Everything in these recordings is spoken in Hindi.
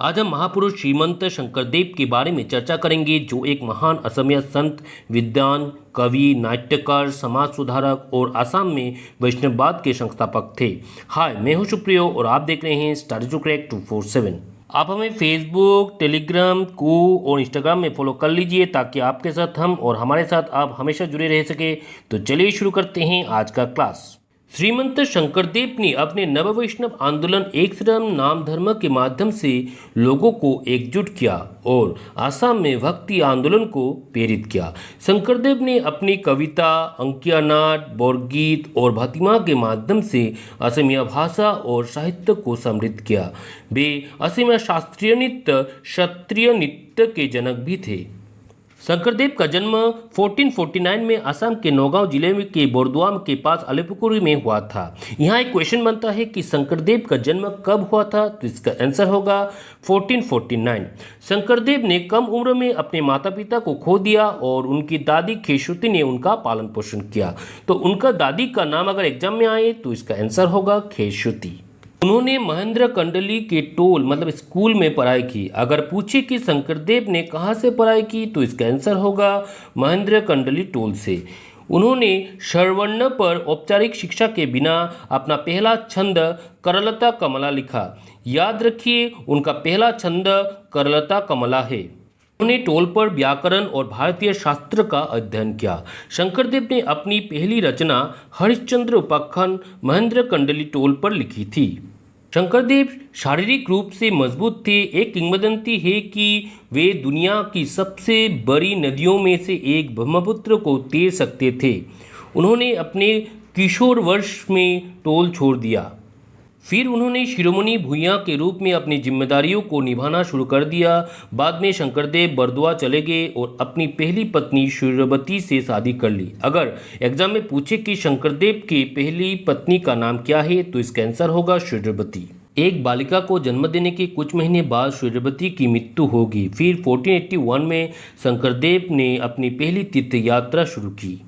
आज हम महापुरुष श्रीमंत शंकरदेव के बारे में चर्चा करेंगे, जो एक महान असमिया संत, विद्वान, कवि, नाट्यकार, समाज सुधारक और असम में वैष्णववाद के संस्थापक थे। हाय, मैं हूं सुप्रियो और आप देख रहे हैं स्टडी टू क्रैक 247। आप हमें फेसबुक, टेलीग्राम, और इंस्टाग्राम में फॉलो कर लीजिए ताकि आपके साथ हम और हमारे साथ आप हमेशा जुड़े रह सके। तो चलिए शुरू करते हैं आज का क्लास। श्रीमंत शंकरदेव ने अपने नव वैष्णव आंदोलन एक शरण नाम धर्म के माध्यम से लोगों को एकजुट किया और आसाम में भक्ति आंदोलन को प्रेरित किया। शंकरदेव ने अपनी कविता, अंकिया नाट, बोरगीत और भतिमा के माध्यम से असमिया भाषा और साहित्य को समृद्ध किया। वे असमिया शास्त्रीय नृत्य, क्षत्रिय नृत्य के जनक भी थे। शंकरदेव का जन्म 1449 में असम के नौगांव जिले के बोरदुआ के पास अलीपुर में हुआ था। यहाँ एक क्वेश्चन बनता है कि शंकरदेव का जन्म कब हुआ था, तो इसका आंसर होगा 1449। शंकरदेव ने कम उम्र में अपने माता पिता को खो दिया और उनकी दादी खेशुती ने उनका पालन पोषण किया। तो उनका दादी का नाम अगर एग्जाम में आए तो इसका आंसर होगा खेशुती। उन्होंने महेंद्र कंडली के टोल स्कूल में पढ़ाई की। अगर पूछे कि शंकरदेव ने कहाँ से पढ़ाई की तो इसका आंसर होगा महेंद्र कंडली टोल से। उन्होंने श्रवण पर औपचारिक शिक्षा के बिना अपना पहला छंद करलता कमला लिखा। याद रखिए, उनका पहला छंद करलता कमला है। उन्होंने टोल पर व्याकरण और भारतीय शास्त्र का अध्ययन किया। शंकरदेव ने अपनी पहली रचना हरिश्चंद्र उपाख्यान महेंद्र कंडली टोल पर लिखी थी। शंकरदेव शारीरिक रूप से मजबूत थे। एक किंवदंती है कि वे दुनिया की सबसे बड़ी नदियों में से एक ब्रह्मपुत्र को तैर सकते थे। उन्होंने अपने किशोर वर्ष में टोल छोड़ दिया। फिर उन्होंने शिरोमणि भूया के रूप में अपनी जिम्मेदारियों को निभाना शुरू कर दिया। बाद में शंकरदेव बरदुआ चले गए और अपनी पहली पत्नी सूर्यवती से शादी कर ली। अगर एग्जाम में पूछे कि शंकरदेव की पहली पत्नी का नाम क्या है तो इसका आंसर होगा सूर्यवती। एक बालिका को जन्म देने के कुछ महीने बाद सूर्यवती की मृत्यु होगी। फिर 1481 में शंकरदेव ने अपनी पहली तीर्थ यात्रा शुरू की।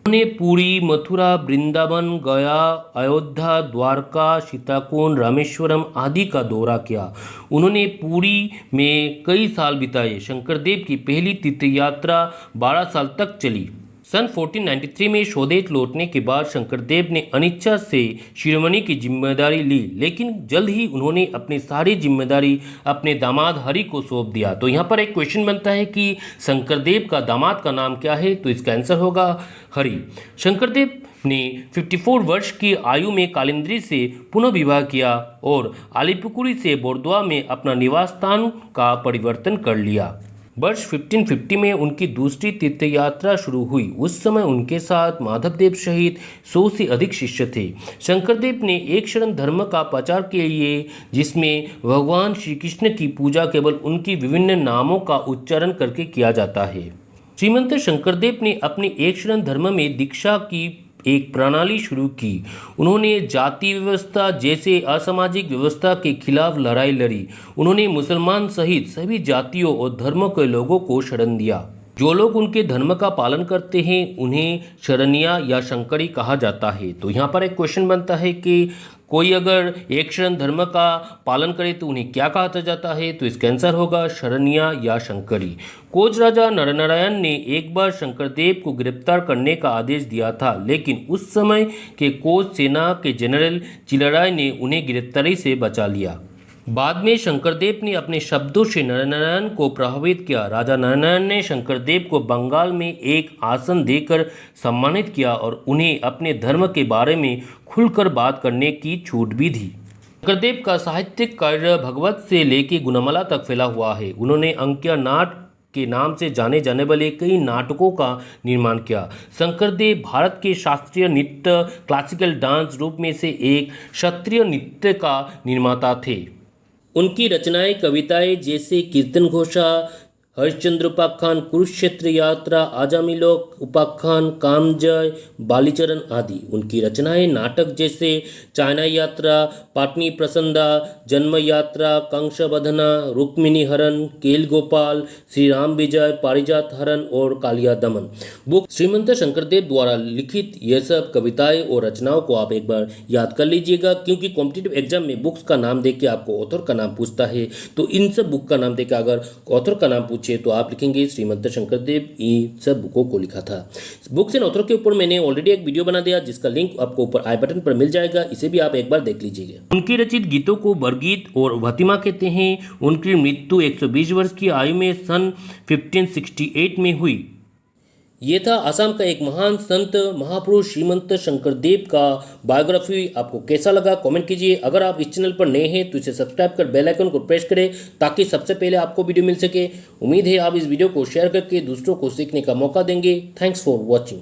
उन्होंने पुरी, मथुरा, वृंदावन, गया, अयोध्या, द्वारका, सीताकुंड, रामेश्वरम आदि का दौरा किया। उन्होंने पुरी में कई साल बिताए। शंकरदेव की पहली तीर्थ यात्रा 12 साल तक चली। सन 1493 में स्वदेश लौटने के बाद शंकरदेव ने अनिच्छा से शिरोमणि की जिम्मेदारी ली, लेकिन जल्द ही उन्होंने अपनी सारी जिम्मेदारी अपने दामाद हरि को सौंप दिया। तो यहाँ पर एक क्वेश्चन बनता है कि शंकरदेव का दामाद का नाम क्या है, तो इसका आंसर होगा हरि। शंकरदेव ने 54 वर्ष की आयु में कालिंदी से पुनः विवाह किया और अलीपुर से बोरदुआ में अपना निवास स्थान का परिवर्तन कर लिया। वर्ष 1550 में उनकी दूसरी तीर्थ यात्रा शुरू हुई। उस समय उनके साथ माधवदेव सहित 100 से अधिक शिष्य थे। शंकरदेव ने एक शरण धर्म का प्रचार के लिए, जिसमें भगवान श्री कृष्ण की पूजा केवल उनकी विभिन्न नामों का उच्चारण करके किया जाता है। श्रीमंत शंकरदेव ने अपने एक शरण धर्म में दीक्षा की एक प्रणाली शुरू की। उन्होंने जाति व्यवस्था जैसे असामाजिक व्यवस्था के खिलाफ लड़ाई लड़ी। उन्होंने मुसलमान सहित सभी जातियों और धर्मों के लोगों को शरण दिया। जो लोग उनके धर्म का पालन करते हैं उन्हें शरणिया या शंकरी कहा जाता है। तो यहाँ पर एक क्वेश्चन बनता है कि कोई अगर एक शरण धर्म का पालन करे तो उन्हें क्या कहा जाता है, तो इसका आंसर होगा शरणिया या शंकरी। कोच राजा नरनारायण ने एक बार शंकरदेव को गिरफ्तार करने का आदेश दिया था, लेकिन उस समय के कोच सेना के जनरल चिलराय ने उन्हें गिरफ्तारी से बचा लिया। बाद में शंकरदेव ने अपने शब्दों से नरनारायण को प्रभावित किया। राजा नरनारायण ने शंकरदेव को बंगाल में एक आसन देकर सम्मानित किया और उन्हें अपने धर्म के बारे में खुलकर बात करने की छूट भी दी। शंकरदेव का साहित्यिक कार्य भगवत से लेकर गुणमाला तक फैला हुआ है। उन्होंने अंकिया नाट के नाम से जाने जाने वाले कई नाटकों का निर्माण किया। शंकरदेव भारत के शास्त्रीय नृत्य, क्लासिकल डांस रूप में से एक क्षत्रिय नृत्य का निर्माता थे। उनकी रचनाएं, कविताएं जैसे कीर्तन घोषा, हरिश्चंद्र उपाख्यान, कुरुक्षेत्र यात्रा, आजामिलोक उपाख्यान, कामजय, बालीचरण आदि। उनकी रचनाएं नाटक जैसे चाइना यात्रा, पाटनी प्रसंदा, जन्म यात्रा, कंसबधना, रुक्मिणी हरण, केल गोपाल, श्री राम विजय, पारिजात हरण और कालिया दमन। बुक श्रीमंत शंकरदेव द्वारा लिखित यह सब कविताएं और रचनाओं को आप एक बार याद कर लीजिएगा, क्योंकि कॉम्पिटिटिव एग्जाम में बुक्स का नाम देके आपको ऑथर का नाम पूछता है। तो इन सब बुक का नाम देकर अगर ऑथर का नाम तो आप लिखेंगे श्रीमंत शंकरदेव इन सब बुकों को लिखा था। बुक्स एंड ऑथर के ऊपर मैंने ऑलरेडी एक वीडियो बना दिया, जिसका लिंक आपको ऊपर आई बटन पर मिल जाएगा, इसे भी आप एक बार देख लीजिएगा। उनकी रचित गीतों को बरगीत और भतिमा कहते हैं। उनकी मृत्यु 120 वर्ष की आयु में सन 1568 में हुई। ये था असम का एक महान संत महापुरुष श्रीमंत शंकरदेव का बायोग्राफी। आपको कैसा लगा कमेंट कीजिए। अगर आप इस चैनल पर नए हैं तो इसे सब्सक्राइब कर बेल आइकन को प्रेस करें, ताकि सबसे पहले आपको वीडियो मिल सके। उम्मीद है आप इस वीडियो को शेयर करके दूसरों को सीखने का मौका देंगे। Thanks for watching.